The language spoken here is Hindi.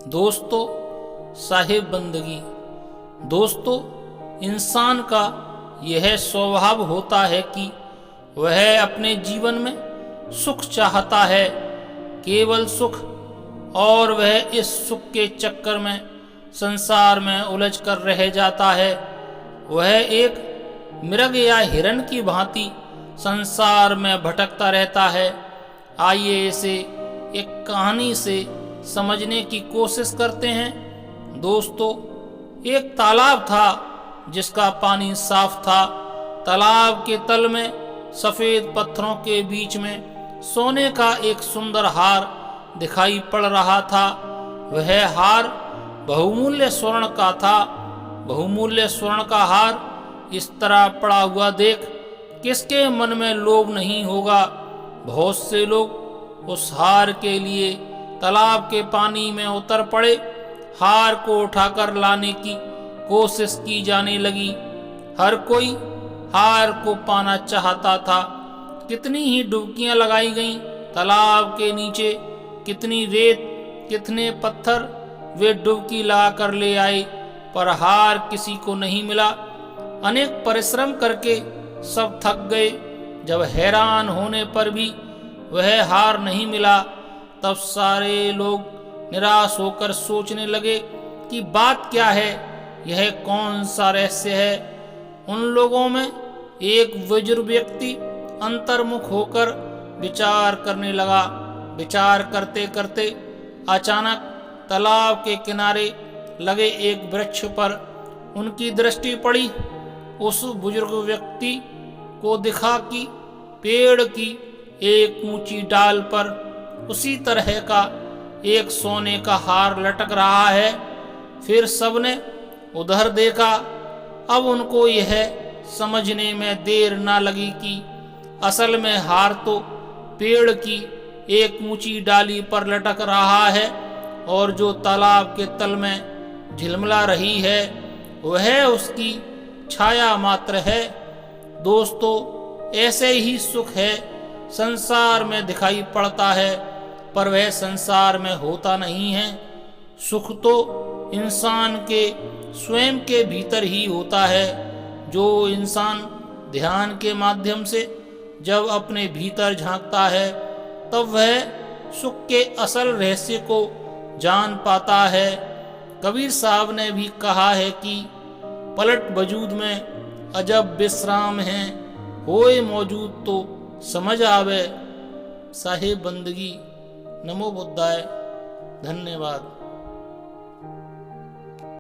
दोस्तों, साहिब बंदगी। दोस्तों, इंसान का यह स्वभाव होता है कि वह अपने जीवन में सुख चाहता है, केवल सुख, और वह इस सुख के चक्कर में संसार में उलझ कर रह जाता है। वह एक मृग या हिरण की भांति संसार में भटकता रहता है। आइए इसे एक कहानी से समझने की कोशिश करते हैं। दोस्तों, एक तालाब था जिसका पानी साफ था। तालाब के तल में सफेद पत्थरों के बीच में सोने का एक सुंदर हार दिखाई पड़ रहा था। वह हार बहुमूल्य स्वर्ण का था। बहुमूल्य स्वर्ण का हार इस तरह पड़ा हुआ देख किसके मन में लोभ नहीं होगा। बहुत से लोग उस हार के लिए तालाब के पानी में उतर पड़े। हार को उठाकर लाने की कोशिश की जाने लगी। हर कोई हार को पाना चाहता था। कितनी ही डुबकियां लगाई गईं। तालाब के नीचे कितनी रेत, कितने पत्थर वे डुबकी लगा कर ले आए, पर हार किसी को नहीं मिला। अनेक परिश्रम करके सब थक गए। जब हैरान होने पर भी वह हार नहीं मिला, तब सारे लोग निराश होकर सोचने लगे कि बात क्या है, यह कौन सा रहस्य है। उन लोगों में एक बुजुर्ग व्यक्ति अंतर्मुख होकर विचार करने लगा। विचार करते करते अचानक तालाब के किनारे लगे एक वृक्ष पर उनकी दृष्टि पड़ी। उस बुजुर्ग व्यक्ति को दिखा कि पेड़ की एक ऊंची डाल पर उसी तरह का एक सोने का हार लटक रहा है। फिर सबने उधर देखा। अब उनको यह समझने में देर न लगी कि असल में हार तो पेड़ की एक ऊंची डाली पर लटक रहा है, और जो तालाब के तल में झिलमिला रही है वह उसकी छाया मात्र है। दोस्तों, ऐसे ही सुख है संसार में दिखाई पड़ता है, पर वह संसार में होता नहीं है। सुख तो इंसान के स्वयं के भीतर ही होता है। जो इंसान ध्यान के माध्यम से जब अपने भीतर झांकता है, तब वह सुख के असल रहस्य को जान पाता है। कबीर साहब ने भी कहा है कि पलट वजूद में अजब विश्राम है, होए मौजूद तो समझ आवे। साहिब बंदगी। नमो बुद्धाय। धन्यवाद।